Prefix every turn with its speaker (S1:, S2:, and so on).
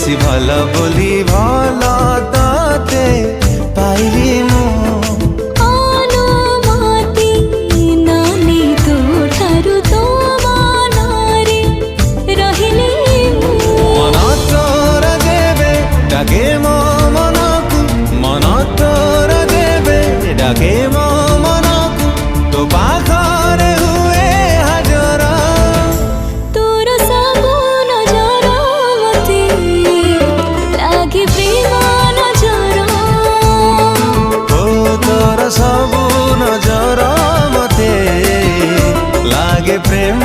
S1: বেশি ভালো বলি ভালো তাতে পাইলি মু
S2: অনুমতি নানি তো ঠারু তো মନରେ রহিলি
S1: মন তোর দেবে ডাকে মো মনকু মন তোর দেবে ডাকে মো মনকু তো পাখরে হুয়ে হাজর
S2: তোর সবু নজর মতে লাগি প্রেম নজর
S1: ও তোর সবু নজর মতে লাগে প্রেম